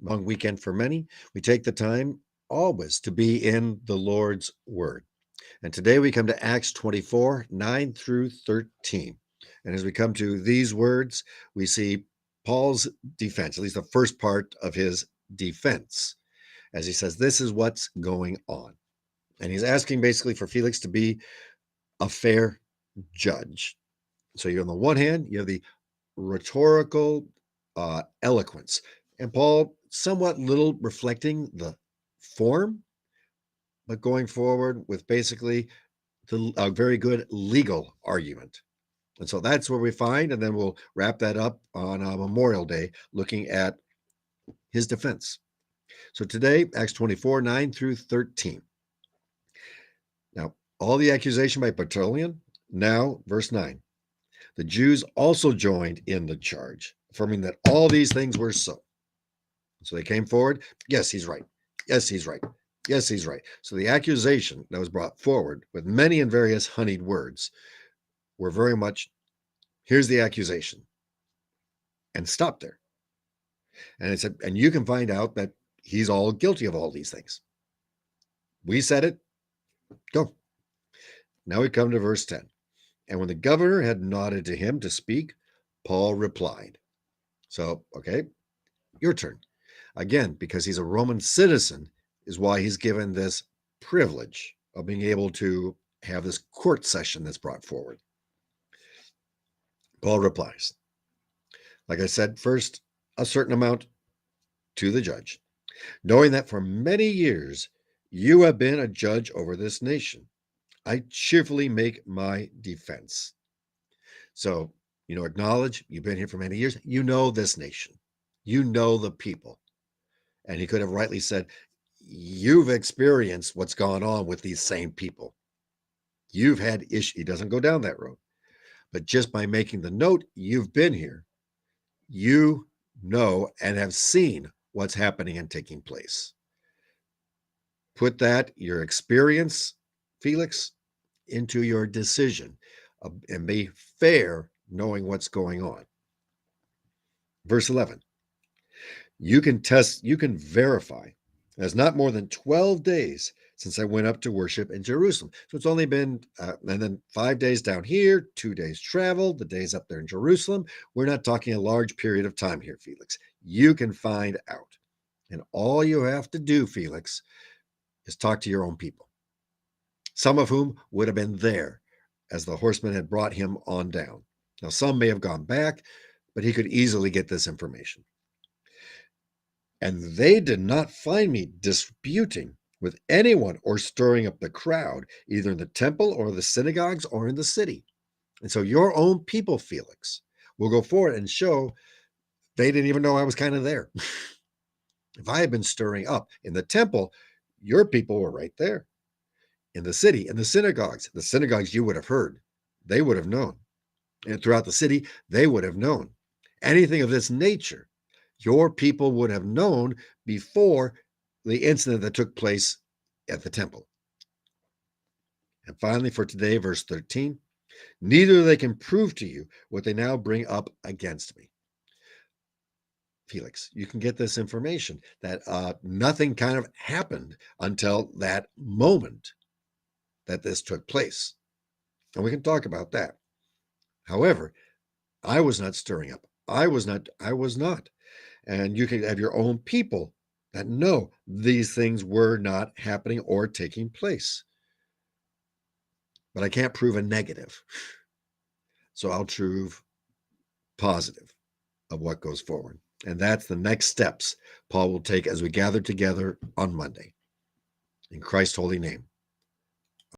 Long weekend for many. We take the time always to be in the Lord's Word. And today we come to Acts 24, 9 through 13. And as we come to these words, we see Paul's defense, at least the first part of his defense, as he says, this is what's going on. And he's asking basically for Felix to be a fair judge. So you on the one hand, you have the rhetorical eloquence, and Paul somewhat little reflecting the form, but going forward with basically a very good legal argument. And so that's where we find, and then we'll wrap that up on Memorial Day, looking at his defense. So today, Acts 24, 9 through 13. Now, all the accusation by Tertullian. Now, verse 9. The Jews also joined in the charge, affirming that all these things were so. So they came forward. Yes, he's right. Yes, he's right. Yes, he's right. So the accusation that was brought forward with many and various honeyed words were very much, here's the accusation, and stop there. And it said, and you can find out that he's all guilty of all these things. We said it. Go. Now we come to verse 10. And when the governor had nodded to him to speak, Paul replied. So, okay, your turn. Again, because he's a Roman citizen, is why he's given this privilege of being able to have this court session that's brought forward. Paul replies, like I said, first, a certain amount to the judge, knowing that for many years you have been a judge over this nation. I cheerfully make my defense. So, acknowledge you've been here for many years. You know this nation. You know the people. And he could have rightly said, you've experienced what's gone on with these same people. You've had issues. He doesn't go down that road. But just by making the note, you've been here. You know and have seen what's happening and taking place. Put that, your experience, Felix, into your decision and be fair knowing what's going on. Verse 11. You can verify. It's not more than 12 days since I went up to worship in Jerusalem. So it's only been, and then 5 days down here, 2 days travel, the days up there in Jerusalem. We're not talking a large period of time here, Felix. You can find out. And all you have to do, Felix, is talk to your own people, some of whom would have been there as the horsemen had brought him on down. Now, some may have gone back, but he could easily get this information. And they did not find me disputing with anyone or stirring up the crowd, either in the temple or the synagogues or in the city. And so your own people, Felix, will go forward and show they didn't even know I was kind of there. If I had been stirring up in the temple, your people were right there. In the city, in the synagogues you would have heard. They would have known. And throughout the city, they would have known. Anything of this nature, your people would have known before the incident that took place at the temple. And finally, for today, verse 13, neither they can prove to you what they now bring up against me. Felix, you can get this information that nothing kind of happened until that moment that this took place. And we can talk about that. However, I was not stirring up. I was not. And you can have your own people that know these things were not happening or taking place. But I can't prove a negative. So I'll prove positive of what goes forward. And that's the next steps Paul will take as we gather together on Monday. In Christ's holy name.